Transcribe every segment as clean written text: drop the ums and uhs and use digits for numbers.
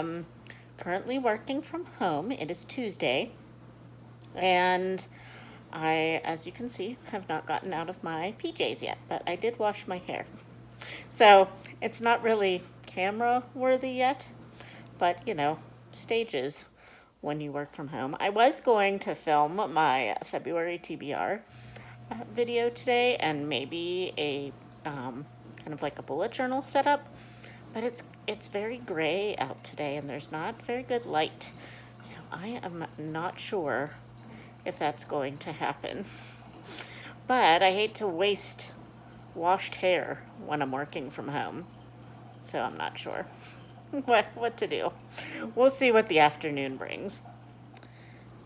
am currently working from home. It is Tuesday, and I, as you can see, have not gotten out of my PJs yet, but I did wash my hair. So it's not really camera worthy yet, but stages when you work from home. I was going to film my February TBR video today and maybe a kind of like a bullet journal setup, but it's very gray out today and there's not very good light, so I am not sure if that's going to happen. But I hate to waste washed hair when I'm working from home, so I'm not sure what to do. We'll see what the afternoon brings.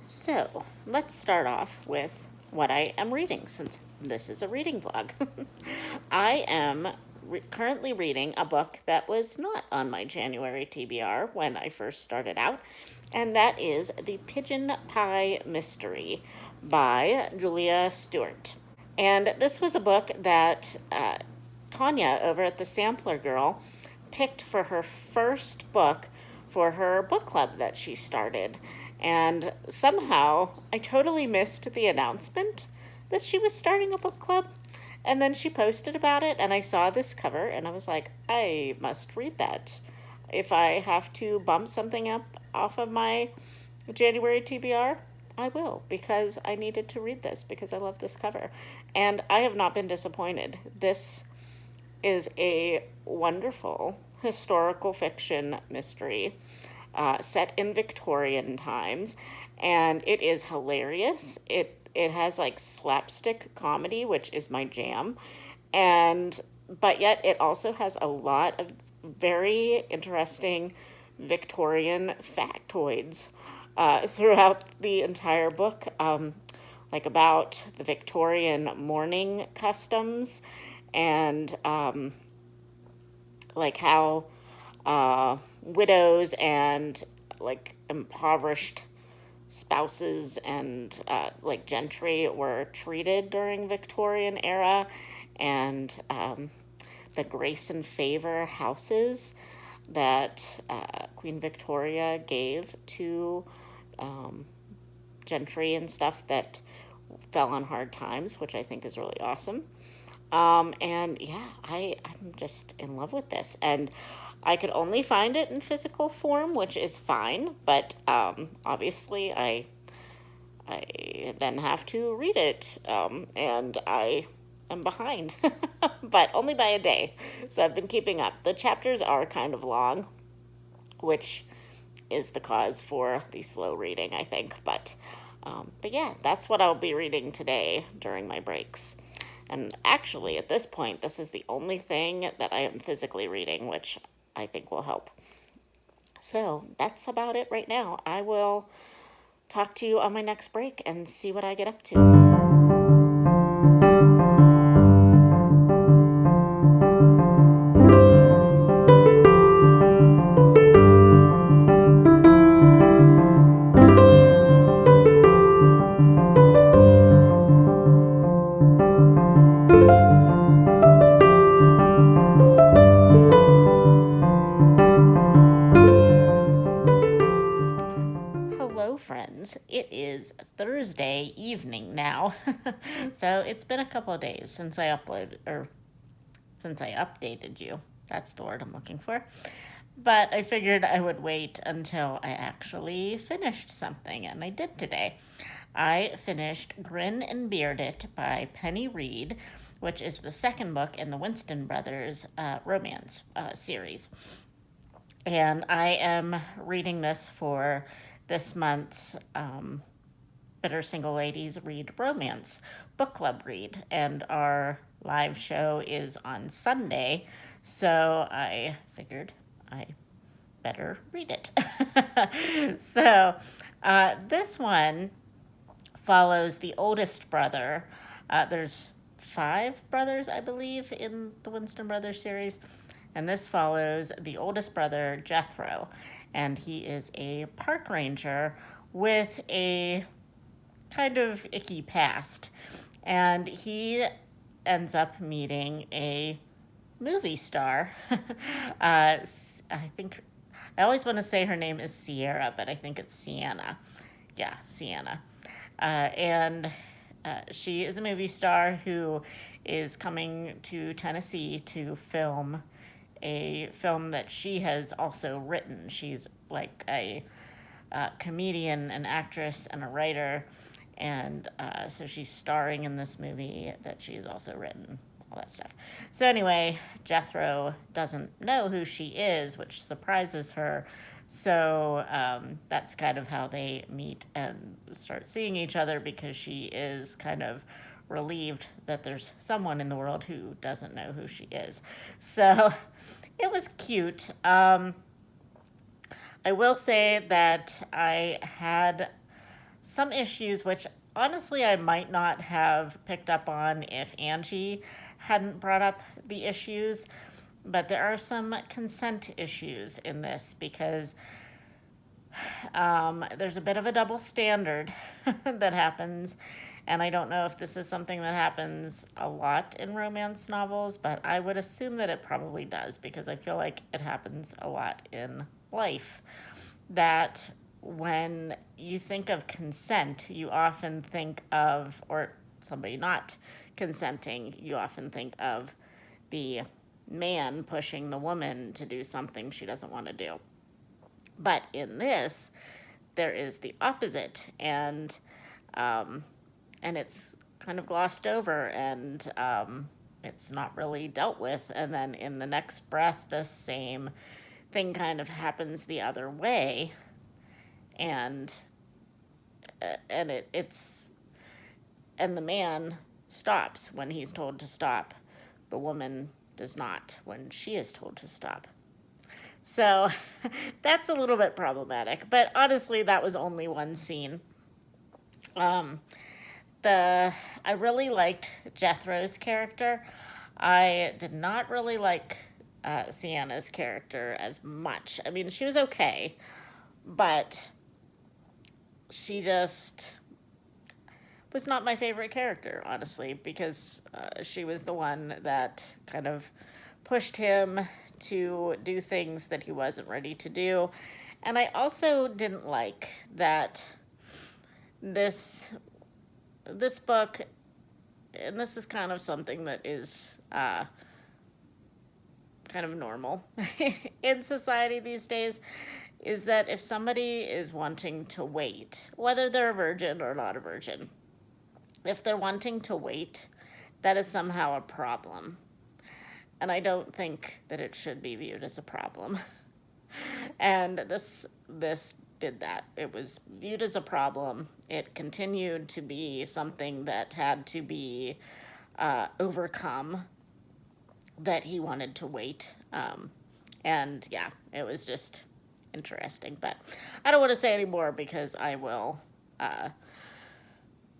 So let's start off with what I am reading, since this is a reading vlog. I am currently reading a book that was not on my January TBR when I first started out, and that is The Pigeon Pie Mystery by Julia Stewart. And this was a book that Tanya over at the Sampler Girl picked for her first book for her book club that she started. And somehow I totally missed the announcement that she was starting a book club. And then she posted about it, and I saw this cover, and I was like, I must read that. If I have to bump something up off of my January TBR, I will, because I needed to read this because I love this cover. And I have not been disappointed. This is a wonderful historical fiction mystery set in Victorian times, and it is hilarious. It has like slapstick comedy, which is my jam, and but yet it also has a lot of very interesting Victorian factoids throughout the entire book, like about the Victorian mourning customs, and like how widows and like impoverished spouses and like gentry were treated during Victorian era, and the grace and favor houses that Queen Victoria gave to gentry and stuff that fell on hard times, which I think is really awesome. And yeah, I'm just in love with this. And I could only find it in physical form, which is fine, but obviously I then have to read it, and I am behind, but only by a day. So I've been keeping up. The chapters are kind of long, which is the cause for the slow reading, I think. But yeah, that's what I'll be reading today during my breaks. And actually, at this point, this is the only thing that I am physically reading, which I think will help. So that's about it right now. I will talk to you on my next break and see what I get up to. Hello, friends. It is Thursday evening now. So it's been a couple of days since since I updated you. That's the word I'm looking for. But I figured I would wait until I actually finished something, and I did today. I finished Grin and Beard It by Penny Reid, which is the second book in the Winston Brothers romance series. And I am reading this for this month's Bitter Single Ladies Read Romance book club read. And our live show is on Sunday, so I figured I better read it. So this one follows the oldest brother. There's 5 brothers, I believe, in the Winston Brothers series. And this follows the oldest brother, Jethro. And he is a park ranger with a kind of icky past. And he ends up meeting a movie star. I think I always want to say her name is Sierra, but I think it's Sienna. Yeah, Sienna. And she is a movie star who is coming to Tennessee to film a film that she has also written. She's like a comedian, an actress, and a writer. And so she's starring in this movie that she's also written, all that stuff. So, anyway, Jethro doesn't know who she is, which surprises her. So, that's kind of how they meet and start seeing each other because she is kind of relieved that there's someone in the world who doesn't know who she is. So, it was cute. I will say that I had some issues, which honestly I might not have picked up on if Angie hadn't brought up the issues. But there are some consent issues in this because there's a bit of a double standard that happens. And I don't know if this is something that happens a lot in romance novels, but I would assume that it probably does because I feel like it happens a lot in life. That when you think of consent, you often think of, or somebody not consenting, you often think of the man pushing the woman to do something she doesn't want to do. But in this, there is the opposite, um, and it's kind of glossed over, and it's not really dealt with. And then in the next breath, the same thing kind of happens the other way, and it's and the man stops when he's told to stop. The woman does not when she is told to stop. So that's a little bit problematic. But honestly, that was only one scene. Um, the I really liked Jethro's character. I did not really like Sienna's character as much. I mean, she was okay, but she just was not my favorite character, honestly, because she was the one that kind of pushed him to do things that he wasn't ready to do. And I also didn't like that this this book, and this is kind of something that is kind of normal in society these days, is that if somebody is wanting to wait, whether they're a virgin or not a virgin, if they're wanting to wait, that is somehow a problem. And I don't think that it should be viewed as a problem. And this did that. It was viewed as a problem. It continued to be something that had to be overcome, that he wanted to wait. And yeah, it was just interesting. But I don't want to say any more because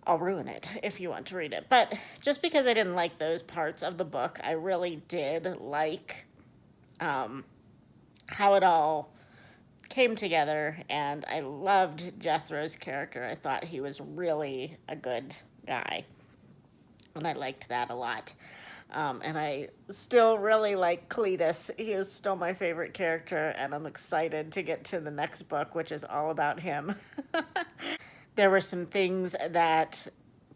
I'll ruin it if you want to read it. But just because I didn't like those parts of the book, I really did like um, how it all came together, and I loved Jethro's character. I thought he was really a good guy, and I liked that a lot. And I still really like Cletus. He is still my favorite character, and I'm excited to get to the next book, which is all about him. There were some things that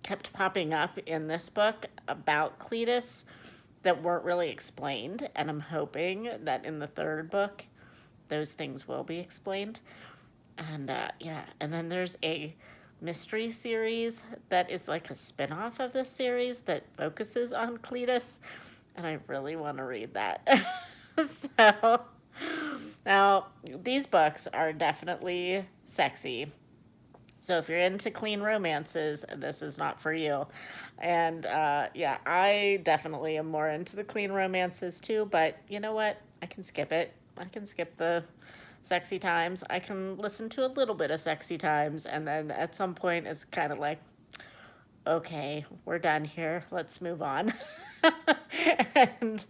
kept popping up in this book about Cletus that weren't really explained, and I'm hoping that in the third book, those things will be explained. And yeah, and then there's a mystery series that is like a spin-off of this series that focuses on Cletus, and I really want to read that. So now these books are definitely sexy. So if you're into clean romances, this is not for you. And yeah, I definitely am more into the clean romances too, but you know what? I can skip it. I can skip the sexy times. I can listen to a little bit of sexy times, and then at some point it's kind of like, okay, we're done here. Let's move on. and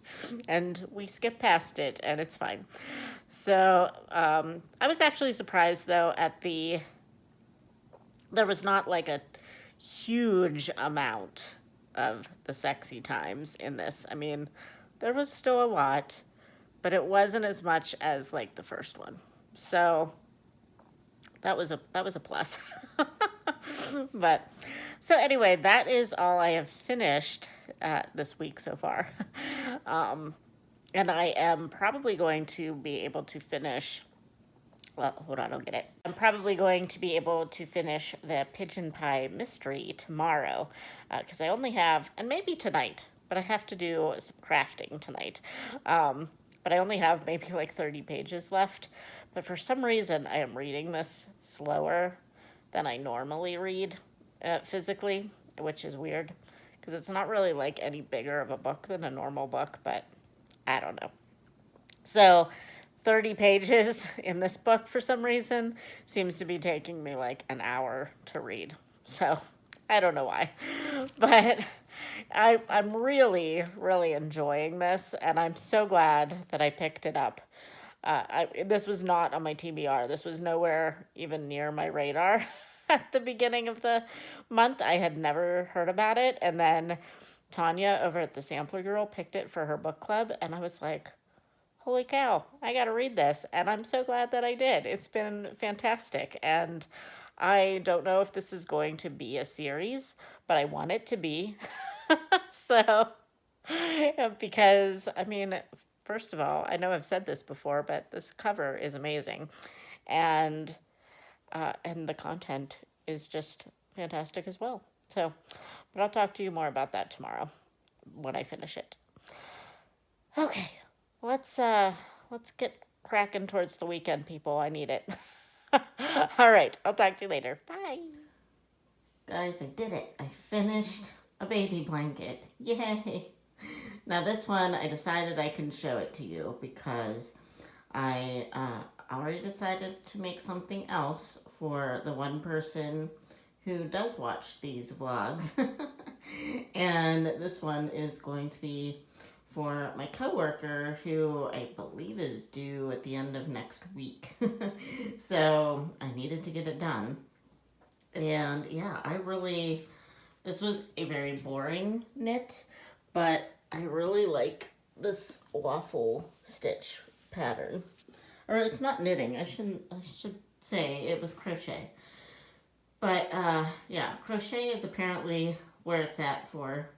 and we skip past it, and it's fine. So I was actually surprised though at there was not like a huge amount of the sexy times in this. I mean, there was still a lot, but it wasn't as much as like the first one. So that was a plus. But so anyway, that is all I have finished this week so far. Um, and I am probably going to be able to finish. Well, hold on, I'll get it. I'm probably going to be able to finish the pigeon pie mystery tomorrow because I only have, and maybe tonight, but I have to do some crafting tonight. But I only have maybe like 30 pages left. But for some reason, I am reading this slower than I normally read physically, which is weird because it's not really like any bigger of a book than a normal book, but I don't know. So 30 pages in this book for some reason seems to be taking me like an hour to read. So I don't know why. But I'm really, really enjoying this, and I'm so glad that I picked it up. This was not on my TBR. This was nowhere even near my radar at the beginning of the month. I had never heard about it. And then Tanya over at the Sampler Girl picked it for her book club, and I was like, holy cow, I got to read this. And I'm so glad that I did. It's been fantastic. And I don't know if this is going to be a series, but I want it to be. So, because, I mean, first of all, I know I've said this before, but this cover is amazing. And, and the content is just fantastic as well. So, but I'll talk to you more about that tomorrow when I finish it. Okay, let's get cracking towards the weekend, people. I need it. All right, I'll talk to you later. Bye. Guys, I did it. I finished a baby blanket. Yay. Now this one, I decided I can show it to you because I already decided to make something else for the one person who does watch these vlogs. And this one is going to be for my coworker who I believe is due at the end of next week. So I needed to get it done. And yeah, this was a very boring knit, but I really like this waffle stitch pattern. Or it's not knitting, I should say it was crochet. But yeah, crochet is apparently where it's at for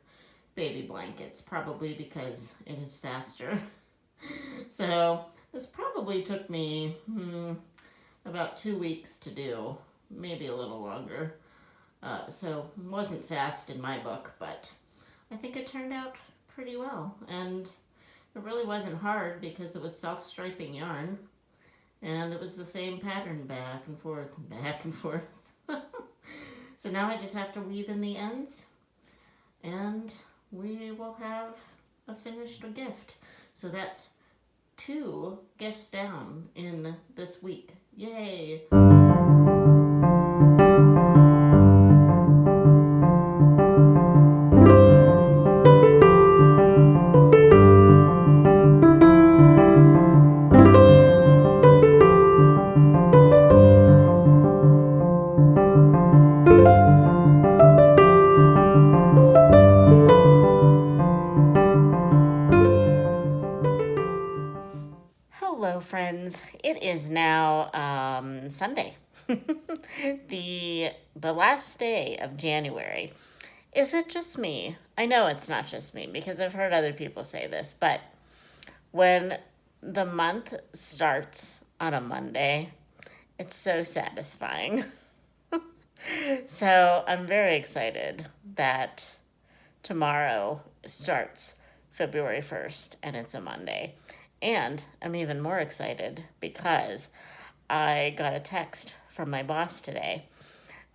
baby blankets, probably because it is faster. So this probably took me about 2 weeks to do, maybe a little longer. So it wasn't fast in my book, but I think it turned out pretty well. And it really wasn't hard because it was self-striping yarn. And it was the same pattern back and forth and back and forth. So now I just have to weave in the ends and we will have a finished gift. So that's 2 gifts down in this week. Yay! Hello, friends. It is now Sunday, the last day of January. Is it just me? I know it's not just me because I've heard other people say this, but when the month starts on a Monday, it's so satisfying. So I'm very excited that tomorrow starts February 1st and it's a Monday. And I'm even more excited because I got a text from my boss today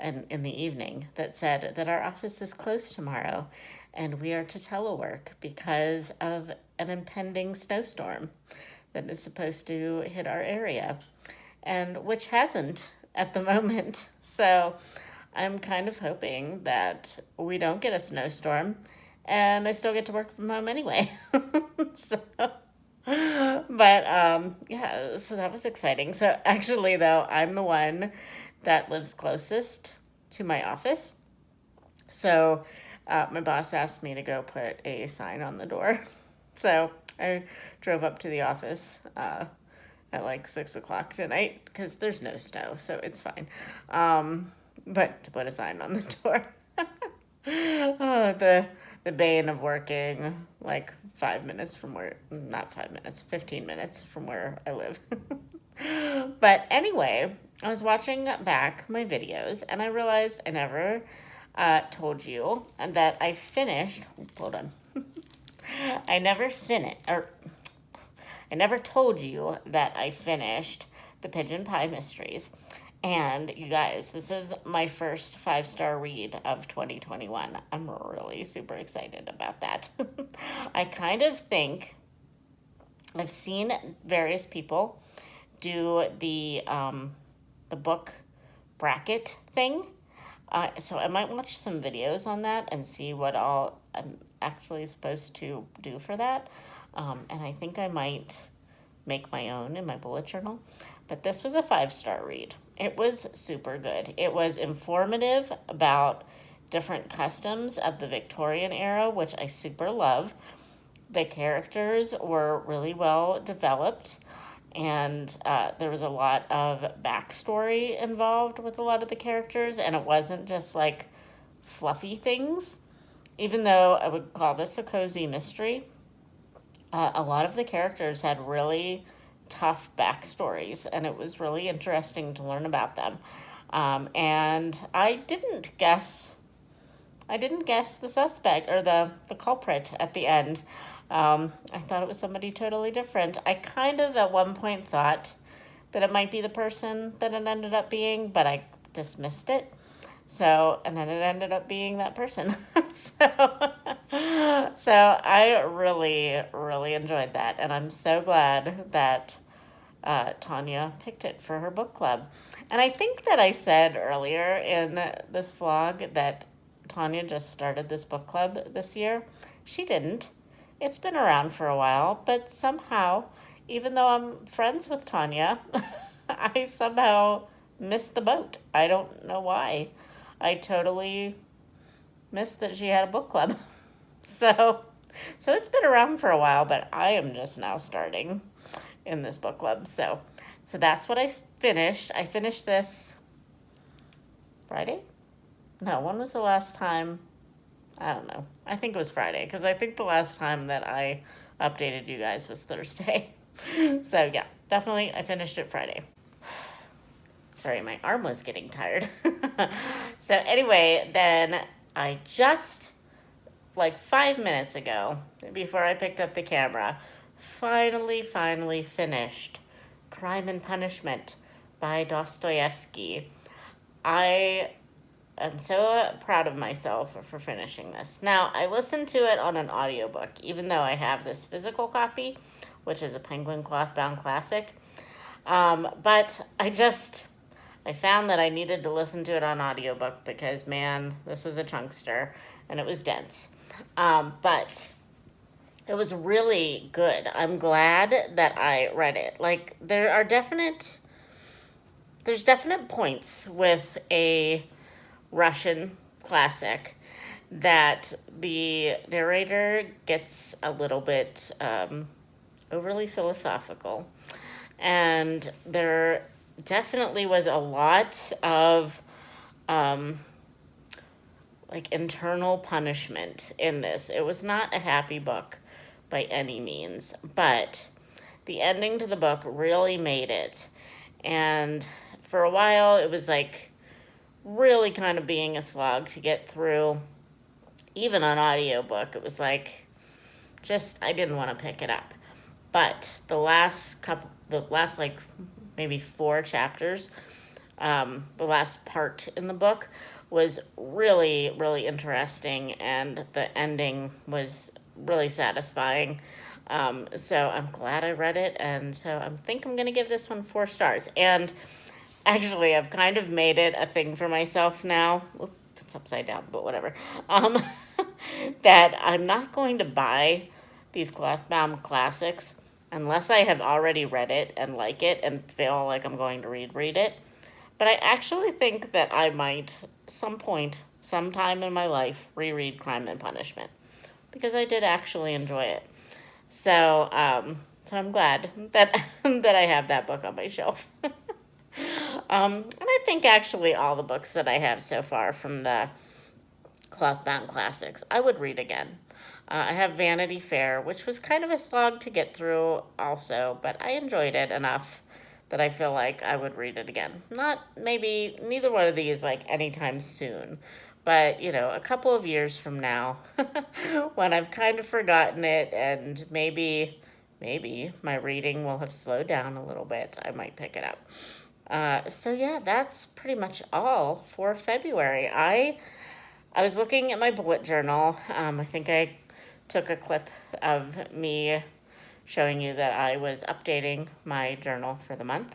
and in the evening that said that our office is closed tomorrow and we are to telework because of an impending snowstorm that is supposed to hit our area, and which hasn't at the moment. So I'm kind of hoping that we don't get a snowstorm and I still get to work from home anyway. So, but yeah, so that was exciting. So actually, though, I'm the one that lives closest to my office. So my boss asked me to go put a sign on the door. So I drove up to the office at like 6 o'clock tonight because there's no snow, so it's fine. But to put a sign on the door. Oh, the bane of working like 5 minutes from where, not 5 minutes, 15 minutes from where I live. But anyway, I was watching back my videos and I realized I never told you that I finished. Hold on. I never finished, or I never told you that I finished the Pigeon Pie Mysteries. And you guys, this is my first 5-star read of 2021. I'm really super excited about that. I kind of think I've seen various people do the book bracket thing. So I might watch some videos on that and see what all I'm actually supposed to do for that. And I think I might make my own in my bullet journal. But this was a 5-star read. It was super good. It was informative about different customs of the Victorian era, which I super love. The characters were really well developed, and there was a lot of backstory involved with a lot of the characters, and it wasn't just like fluffy things. Even though I would call this a cozy mystery, a lot of the characters had really tough backstories, and it was really interesting to learn about them. And I didn't guess the suspect or the culprit at the end. I thought it was somebody totally different. I kind of at one point thought that it might be the person that it ended up being, but I dismissed it. So, and then it ended up being that person. so, so I really, really enjoyed that. And I'm so glad that Tanya picked it for her book club. And I think that I said earlier in this vlog that Tanya just started this book club this year. She didn't. It's been around for a while, but somehow, even though I'm friends with Tanya, I somehow missed the boat. I don't know why. I totally missed that she had a book club. So, so it's been around for a while, but I am just now starting in this book club. So that's what I finished. I finished this Friday? No, when was the last time? I don't know. I think it was Friday because I think the last time that I updated you guys was Thursday. So yeah, definitely I finished it Friday. Sorry, my arm was getting tired. So anyway, then I just like 5 minutes ago, before I picked up the camera, finally finished Crime and Punishment by Dostoevsky. I am so proud of myself for finishing this. Now, I listened to it on an audiobook, even though I have this physical copy, which is a Penguin Clothbound Classic. But I found that I needed to listen to it on audiobook because, man, this was a chunkster and it was dense. But it was really good. I'm glad that I read it. Like, there's definite points with a Russian classic that the narrator gets a little bit overly philosophical. And there definitely was a lot of like internal punishment in this. It was not a happy book by any means, but the ending to the book really made it. And for a while, it was like really kind of being a slog to get through. Even on audiobook, it was like just I didn't want to pick it up. But the last like maybe 4 chapters, the last part in the book was really, really interesting, and the ending was really satisfying. So I'm glad I read it, and so I think I'm going to give this one 4 stars. And actually, I've kind of made it a thing for myself now. Oops, it's upside down, but whatever. Um, that I'm not going to buy these clothbound classics unless I have already read it and like it and feel like I'm going to read it. But I actually think that I might, some point, sometime in my life, reread Crime and Punishment because I did actually enjoy it. So, So I'm glad that that I have that book on my shelf. And I think actually all the books that I have so far from the Clothbound Classics, I would read again. I have Vanity Fair, which was kind of a slog to get through also, but I enjoyed it enough that I feel like I would read it again. Not maybe neither one of these like anytime soon, but a couple of years from now when I've kind of forgotten it and maybe my reading will have slowed down a little bit, I might pick it up. So yeah, that's pretty much all for February. I was looking at my bullet journal. I think I took a clip of me showing you that I was updating my journal for the month.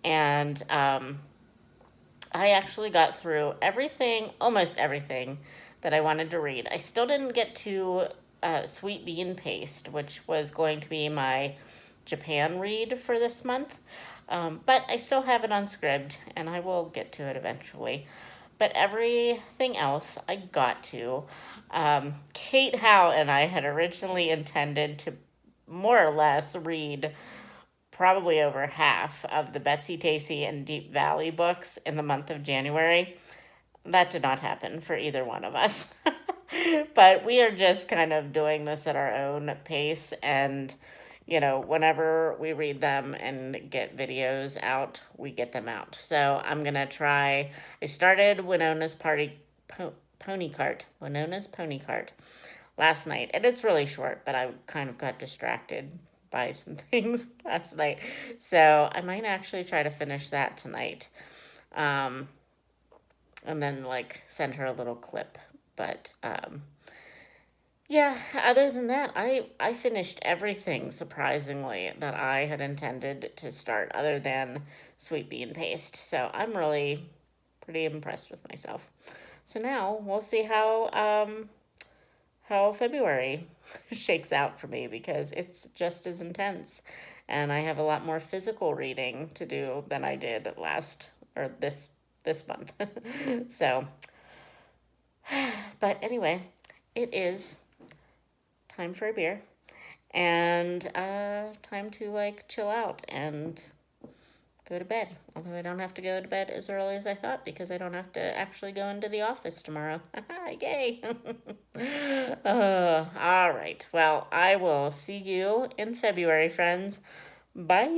And I actually got through everything, almost everything, that I wanted to read. I still didn't get to Sweet Bean Paste, which was going to be my Japan read for this month. But I still have it on Scribd, and I will get to it eventually. But everything else I got to. Kate Howe and I had originally intended to more or less read probably over half of the Betsy Tacy and Deep Valley books in the month of January. That did not happen for either one of us. But we are just kind of doing this at our own pace. And, whenever we read them and get videos out, we get them out. So I'm going to try. I started Winona's Pony Cart last night. And it's really short, but I kind of got distracted by some things last night. So I might actually try to finish that tonight. Um, and then like send her a little clip. But yeah, other than that, I finished everything surprisingly that I had intended to start other than Sweet Bean Paste. So I'm really pretty impressed with myself. So now we'll see how February shakes out for me because it's just as intense. And I have a lot more physical reading to do than I did last or this month. So, but anyway, it is time for a beer and time to like chill out and go to bed. Although I don't have to go to bed as early as I thought because I don't have to actually go into the office tomorrow. Yay! All right. Well, I will see you in February, friends. Bye.